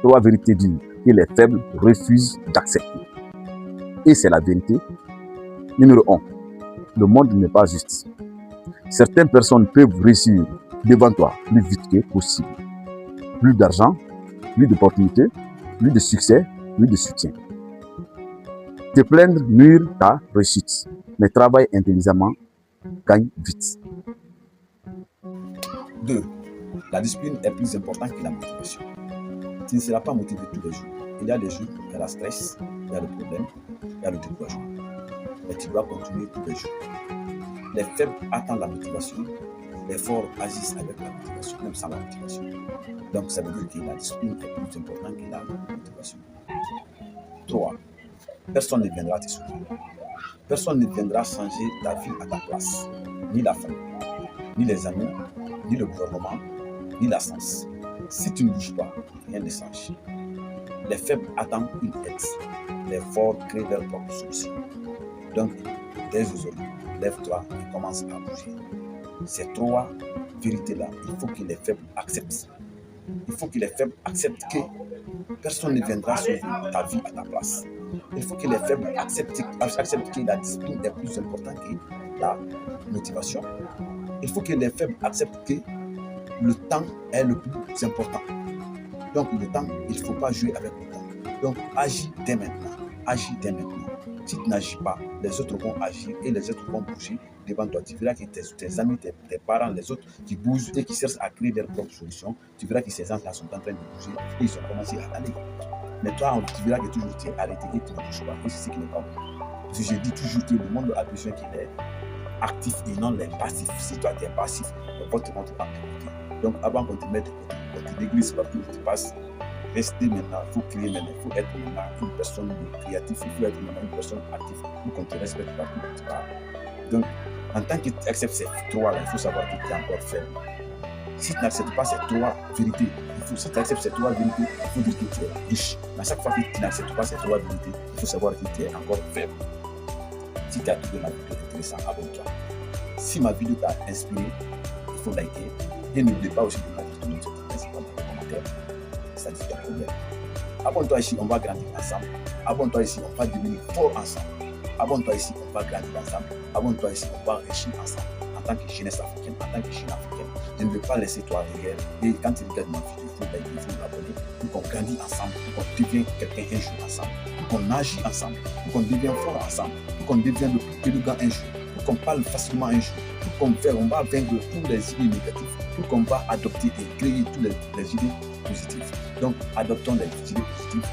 Trois vérités disent que les faibles refusent d'accepter. Et c'est la vérité. Numéro 1. Le monde n'est pas juste. Certaines personnes peuvent réussir devant toi plus vite que possible. Plus d'argent, plus d'opportunités, plus de succès, plus de soutien. Te plaindre nuire ta réussite, mais travaille intelligemment, gagne vite. 2. La discipline est plus importante que la motivation. Tu ne seras pas motivé tous les jours. Il y a des jours, il y a le stress, il y a le problème, il y a le découragement. Mais tu dois continuer tous les jours. Les faibles attendent la motivation. Les forts agissent avec la motivation, même sans la motivation. Donc ça veut dire que la discipline est plus importante que la motivation. 3. Personne ne viendra te sauver. Personne ne viendra changer ta vie à ta place. Ni la famille, ni les amis, ni le gouvernement, ni la science. Si tu ne bouges pas, rien ne change. Les faibles attendent une aide. Les forts créent leur propre solution. Donc, dès aujourd'hui, lève-toi et commence à bouger. Ces trois vérités-là, il faut que les faibles acceptent. Il faut que les faibles acceptent que personne ne viendra sauver ta vie à ta place. Il faut que les faibles acceptent que la discipline est plus importante que la motivation. Il faut que les faibles acceptent que le temps est le plus important. Donc le temps, il ne faut pas jouer avec le temps. Donc agis dès maintenant. Agis dès maintenant. Si tu n'agis pas, les autres vont agir et les autres vont bouger devant toi. Tu verras que tes amis, tes parents, les autres qui bougent et qui cherchent à créer leur propre solution, tu verras que ces gens-là sont en train de bouger et ils ont commencé à aller. Mais toi, tu verras que toujours tu es arrêté et tu ne bouges pas. Et c'est ce qui n'est pas bon. Parce que je dis toujours que le monde a besoin qu'il est actif et non les passifs. Si toi tu es passif, votre monde va te. Donc avant qu'on te mette de côté, quand tu néglignes partout où tu passes, restez maintenant, il faut créer maintenant, il faut être maintenant une personne créative, il faut être maintenant une personne active pour qu'on te respecte partout où tu parles. Donc, en tant que tu acceptes ces trois-là, il faut savoir que tu es encore faible. Si tu n'acceptes pas ces trois vérités, si tu acceptes ces trois vérités, il faut dire que tu es riche. Mais à chaque fois que tu n'acceptes pas ces trois vérités, il faut savoir que tu es encore faible. Si tu as trouvé ma vidéo intéressante, abonne-toi. Si ma vidéo t'a inspiré, il faut liker. Et n'oublie pas aussi de mettre ton nom sur ton commentaire. Ça dit ton problème. Abonne-toi ici, on va grandir ensemble. Abonne-toi ici, on va devenir fort ensemble. Abonne-toi ici, on va grandir ensemble. Abonne-toi ici, on va enrichir ensemble. En tant que jeunesse africaine, en tant que jeune africaine, je ne veux pas laisser toi derrière. Et quand tu regardes ma vidéo, il faut liker, il faut t'abonner pour qu'on grandisse ensemble, pour qu'on devienne quelqu'un un jour ensemble, pour qu'on agisse ensemble, pour qu'on devienne fort ensemble, pour qu'on devienne le plus élégant un jour, pour qu'on parle facilement un jour, pour qu'on va vaincre toutes les idées négatives, pour qu'on va adopter et créer toutes les idées positives. Donc, adoptons les idées positives